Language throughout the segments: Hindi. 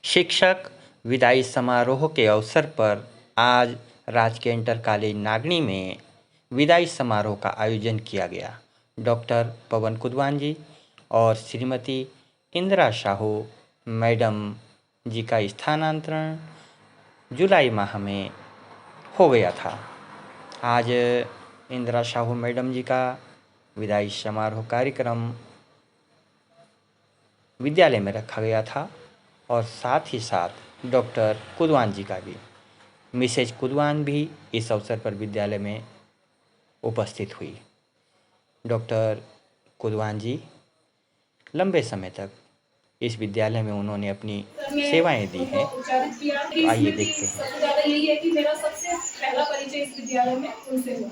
शिक्षक विदाई समारोह के अवसर पर आज राजकीय इंटर कॉलेज नागनी में विदाई समारोह का आयोजन किया गया। डॉक्टर पवन कुदवान जी और श्रीमती इंदिरा साहू मैडम जी का स्थानांतरण जुलाई माह में हो गया था। आज इंदिरा साहू मैडम जी का विदाई समारोह कार्यक्रम विद्यालय में रखा गया था और साथ ही साथ डॉक्टर कुदवान जी का भी, मिसेज कुदवान भी इस अवसर पर विद्यालय में उपस्थित हुई। डॉक्टर कुदवान जी लंबे समय तक इस विद्यालय में उन्होंने अपनी सेवाएं दी हैं। तो आइए देखते हैं। सबसे ज़्यादा यही है कि मेरा सबसे पहला परिचय इस विद्यालय में उनसे हुआ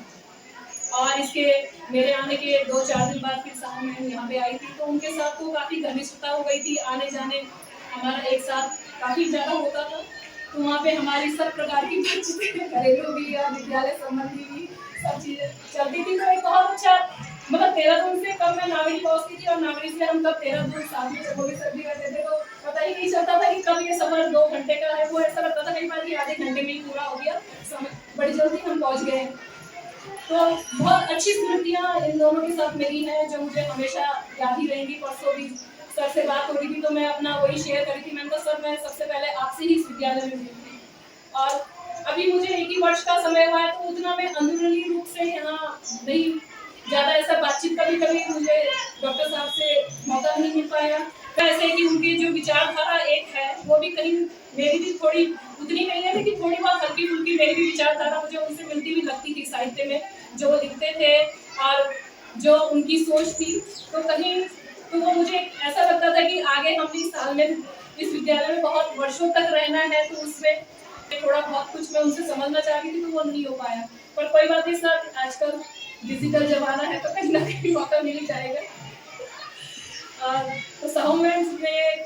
और इसके मेरे आने के 2-4 दिन बाद फिर साहब मैं यहाँ पे आई थी, तो उनके साथ तो काफ़ी घनिष्ठता हो गई थी। आने जाने हमारा एक साथ काफ़ी ज़्यादा होता था, तो वहाँ पे हमारी सब प्रकार की बातचीतें, घरेलू भी या विद्यालय संबंधी भी सब चीज़ें चलती थी। तो एक बहुत अच्छा, मतलब 13 जून से कब मैं नागरी पहुँचती थी और नागरी से हम कब 13 जून साथ में चलोगे सब भी करते थे, तो पता ही नहीं चलता था कि कब ये सफर 2 घंटे का है। वो ऐसा लगता था कई बार कि आधे घंटे में ही पूरा हो गया, समय बड़ी जल्दी हम पहुँच गए। तो बहुत अच्छी स्मृतियाँ इन दोनों के साथ मिली हैं जो मुझे हमेशा याद ही रहेंगी। परसों भी सर से बात हो रही थी तो मैं अपना वही शेयर करी थी। मैंने कहा सर मैं सबसे पहले आपसे ही इस विद्यालय में मिली थी और अभी मुझे 1 ही वर्ष का समय हुआ है, तो उतना मैं अंदरूनी रूप से यहाँ नहीं ज़्यादा ऐसा बातचीत, कभी कभी मुझे डॉक्टर साहब से मौका नहीं मिल पाया। ऐसे कि उनकी जो विचारधारा एक है वो भी कहीं मेरी भी थोड़ी उतनी नहीं है, लेकिन थोड़ी बहुत हल्की फुल्की मेरी भी विचारधारा मुझे उनसे मिलती हुई लगती थी। साहित्य में जो वो लिखते थे और जो उनकी सोच थी, तो कहीं तो वो मुझे ऐसा लगता था कि आगे हम इस साल में इस विद्यालय में बहुत वर्षों तक रहना है, तो उसमें थोड़ा बहुत कुछ मैं उनसे समझना चाह रही थी, तो वो नहीं हो पाया। पर कोई बात नहीं सर, आजकल डिजिटल जमाना है तो कहीं ना कहीं मौका मिल ही जाएगा। तो सहूमेंट्स में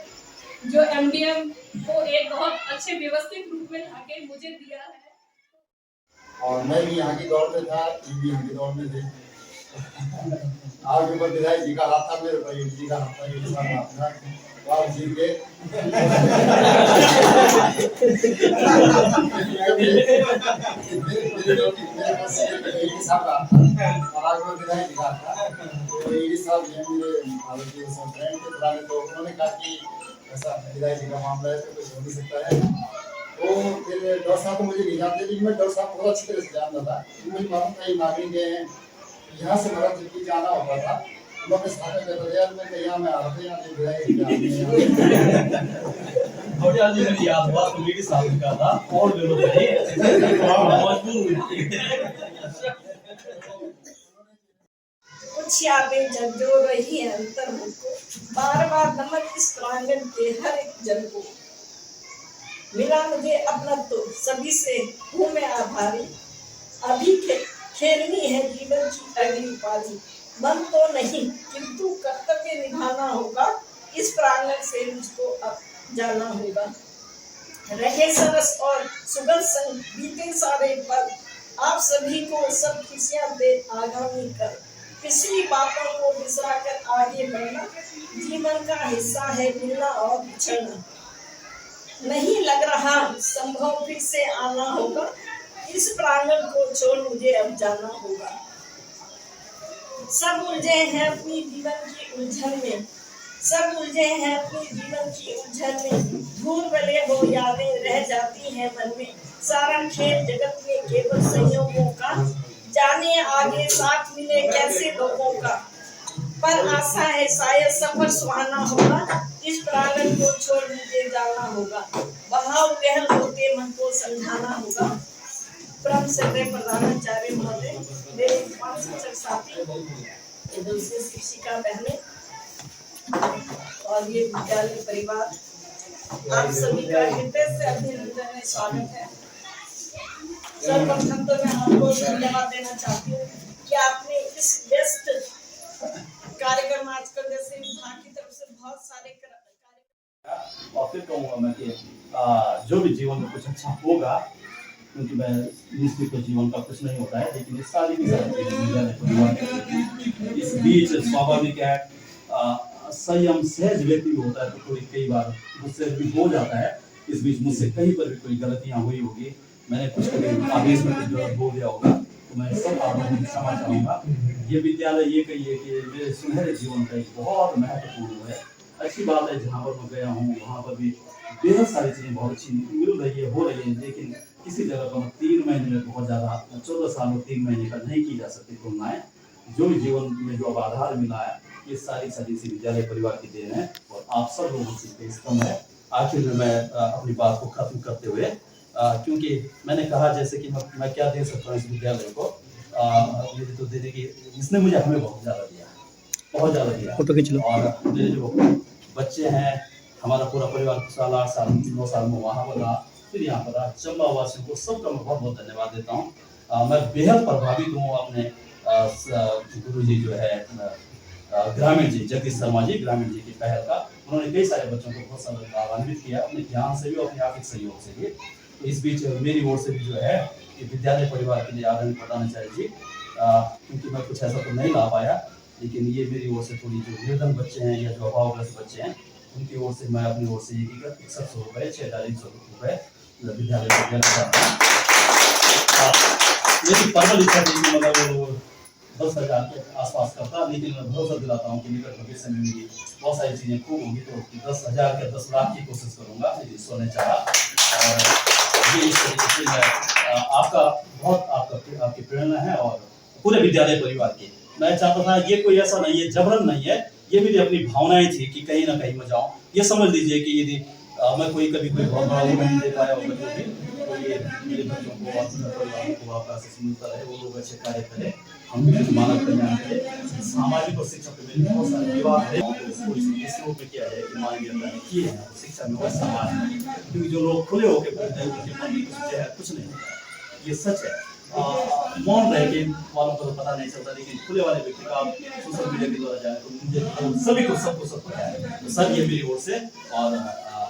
जो एमडीएम को एक बहुत अच्छे व्यवस्थित रूप में लाके मुझे दिया है। और मैं भी यहाँ की दौड़ में था, ये भी यहाँ की दौड़ में थे। आगे ऊपर विधायक जी का हाथ था, मेरे ऊपर जी का हाथ था, ये सारा हाथ था। आप जीत गए। मेरे पास ये साहब का हाथ था और आगे ऊपर विधायक जी का हाथ था। तो ये साहब ये मेरे भारतीय फ्रेंड के बुलाने, तो उन्होंने कहा कि ऐसा विधायक जी का मामला है तो कुछ हो नहीं सकता है। तो फिर डॉक्टर साहब को मुझे नहीं जानते, लेकिन मैं डॉक्टर साहब को बहुत अच्छी तरह से जानता था। मुझे मालूम था ये नागरिक हैं, यहाँ से मेरा जब जाना होता था, मैं अपने साथ में कहता था यार मैं यहाँ में आ रहा था, यहाँ देख रहा है। और यार मुझे याद हुआ तो मेरे साथ का था और दिनों कुछ यादें झंझोड़ रही है अंतर मुझको, बार बार नमन इस प्रांगण के हर एक जन को। मिला मुझे अपना तो सभी से हूँ मैं आभारी। अभी खेलनी है जीवन की अगली पारी। मन तो नहीं किंतु कर्तव्य निभाना होगा, इस प्रांगण से मुझको अब जाना होगा। रहे सरस और सुगंध संग बीते सारे पल, आप सभी को सब खुशियां दे आगामी कर। पिछली बातों को बिसरा कर आगे बढ़ना जीवन का हिस्सा है, मिलना और बिछड़ना। नहीं लग रहा संभव फिर से आना होगा, इस प्रांगण को छोड़ मुझे अब जाना होगा। सब उलझे हैं अपनी जीवन की उलझन में, सब उलझे हैं अपनी जीवन की उलझन में। भूल भले हो यादें रह जाती हैं मन में, सारा खेल जगत में केवल संयोगों का। जाने आगे साथ मिले कैसे लोगों का, पर आशा है शायद सफर सुहाना होगा, इस प्रांगण को छोड़ मुझे जाना होगा। बहाव गहन होते मन को समझाना होगा। परम श्रद्धेय प्रधानाचार्य महोदय, मेरे 5 शिक्षक साथी, ये दूसरे शिक्षिका बहनें और ये विद्यालय परिवार, आप सभी का हृदय से अभिनंदन में स्वागत है। सर्वप्रथम तो मैं आपको धन्यवाद देना चाहती हूँ कि आपने इस व्यस्त कार्यक्रम आजकल जैसे विभाग की तरफ से बहुत सारे और फिर कहूँगा मैं कि जो भी जीवन में कुछ अच्छा होगा, क्योंकि मैं निश्चित तो जीवन का कुछ नहीं होता है, लेकिन इस सारी की सारी चीजें इस बीच स्वाभाविक है। संयम सहज व्यक्ति भी होता है, तो कोई कई बार मुझसे भी हो जाता है। इस बीच मुझसे कहीं पर भी कोई गलतियां हुई होगी, मैंने कुछ कभी आवेश में कुछ गलत बोल दिया होगा, तो मैं सब आप लोगों से क्षमा चाहूँगा। ये विद्यालय ये कहिए कि मेरे सुनहरे जीवन का एक बहुत महत्वपूर्ण है। अच्छी बात है, जहाँ पर मैं गया हूँ वहाँ पर भी बेहद सारी चीज़ें बहुत अच्छी मिल रही है, हो रही है, लेकिन किसी जगह पर 3 महीने में बहुत ज़्यादा, 14 साल में 3 महीने का नहीं की जा सकती तुलनाएं। जो भी जीवन में जो अब आधार मिला है, ये सारी सारी इसी विद्यालय परिवार की देन है, और आप सब लोगों से इस समय आखिर में मैं अपनी बात को खत्म करते हुए, क्योंकि मैंने कहा जैसे कि मैं क्या दे सकता हूँ इस विद्यालय को, मुझे तो देने की, इसने मुझे हमें बहुत ज़्यादा दिया, बहुत ज़्यादा दिया। फोटो खींच लो। और मेरे जो बच्चे हैं, हमारा पूरा परिवार 8 साल 9 साल में वहाँ पर रहा, फिर यहाँ पर रहा। चंबा वासियों को सबका मैं बहुत बहुत धन्यवाद देता हूँ। मैं बेहद प्रभावित हूँ अपने गुरु जी जो है ग्रामीण जी, जगदीश शर्मा जी, ग्रामीण जी की पहल का। उन्होंने कई सारे बच्चों को बहुत सारा लाभान्वित किया, अपने ज्ञान से भी, अपने आर्थिक सहयोग से भी। तो इस बीच मेरी ओर से भी जो है कि विद्यालय परिवार के लिए आदरणीय प्रधानाचार्य जी, क्योंकि मैं कुछ ऐसा तो नहीं ला पाया, लेकिन ये मेरी ओर से थोड़ी जो निर्धन बच्चे हैं या जो अभावग्रस्त बच्चे हैं, उनकी ओर से मैं अपनी ओर से ये 6100 रुपये, 6100 रुपये विद्यालय को देना चाहता हूँ। मेरी प्रबल इच्छा थी कि मतलब वो 10,000 के आसपास करता, लेकिन मैं भरोसा दिलाता हूँ कि निकट भविष्य में मेरी बहुत सारी चीज़ें खूब होंगी, तो 10,000 के 10 लाख की कोशिश करूँगा, यदि ईश्वर ने चाहा। और ये इस तरीके से मैं आपकी प्रेरणा है, और पूरे विद्यालय परिवार की। मैं चाहता था, ये कोई ऐसा नहीं है, जबरन नहीं है, ये मेरी अपनी भावनाएं थी कि कहीं ना कहीं मैं जाऊँ। ये समझ लीजिए कि यदि मैं कोई बहुत बड़ा वो नहीं दे पाया होगा, जो भी, तो ये मेरे बच्चों को और पूरे परिवार को आपका आशीष मिलता रहे, वो लोग अच्छे कार्य करें, हम भी कुछ मानव कल्याण करें। सामाजिक और शिक्षा पे मेरे बहुत सारे विवाद है, इस रूप में किया जाए कि मानवीयता ने की है शिक्षा में और समाज में, क्योंकि जो लोग खुले होकर बोलते हैं उनके मन में कुछ नहीं होता, ये सच है। मौन रह के वालों को तो पता नहीं चलता, लेकिन खुले वाले व्यक्ति का आप सोशल मीडिया के द्वारा जाए तो मुझे सभी को सब पता है। तो सर, ये मेरी ओर से। और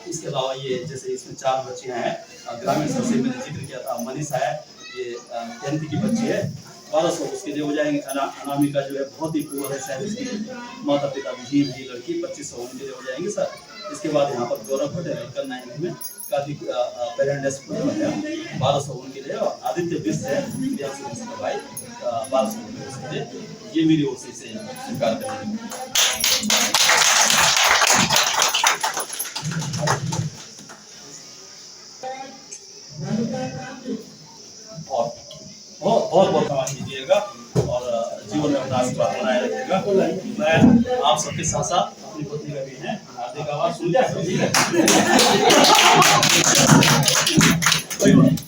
इसके अलावा ये जैसे इसमें 4 बच्चियां हैं, ग्रामीण स्तर से मैंने जिक्र किया था, मनीषा है, ये 10th की बच्ची है, 1200 उसके लिए हो जाएंगे। अनामिका जो है बहुत ही पुअर है, शायद इसकी माता पिता विहीन है लड़की, 2500 उनके लिए हो जाएंगे सर। इसके बाद यहाँ पर गौरव पटेल कल 9 में काफी पेरेंट्स 1200 उनके लिए, और आदित्य बिस्ट है भाई 1200 उसके लिए। ये मेरी ओर से इसे स्वीकार करेंगे। और बहुत बहुत सम्मान कीजिएगा, और जीवन में अपना आशीर्वाद बनाए रखिएगा। मैं आप सबके साथ साथ अपनी पत्नी का भी है, हार्दिक आवाज सुन लिया,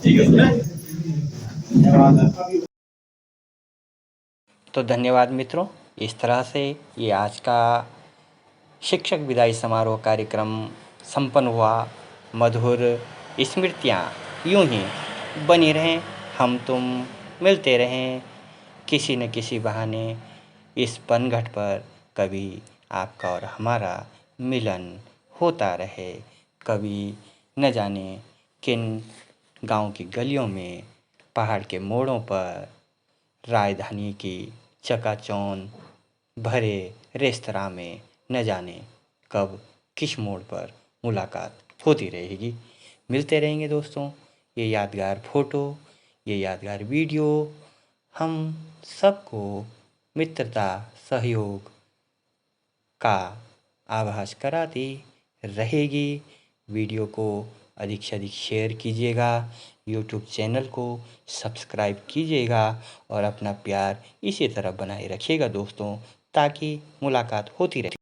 ठीक है। तो धन्यवाद मित्रों, इस तरह से ये आज का शिक्षक विदाई समारोह कार्यक्रम संपन्न हुआ। मधुर स्मृतियाँ यूं ही बनी रहें, हम तुम मिलते रहें किसी न किसी बहाने इस पनघट पर। कभी आपका और हमारा मिलन होता रहे, कभी न जाने किन गांव की गलियों में, पहाड़ के मोड़ों पर, राजधानी की चकाचौंध भरे रेस्तरां में, न जाने कब किस मोड़ पर मुलाकात होती रहेगी। मिलते रहेंगे दोस्तों। ये यादगार फ़ोटो, ये यादगार वीडियो हम सबको मित्रता, सहयोग का आभास कराती रहेगी। वीडियो को अधिक से अधिक शेयर कीजिएगा, यूट्यूब चैनल को सब्सक्राइब कीजिएगा, और अपना प्यार इसी तरह बनाए रखिएगा दोस्तों, ताकि मुलाकात होती रहे।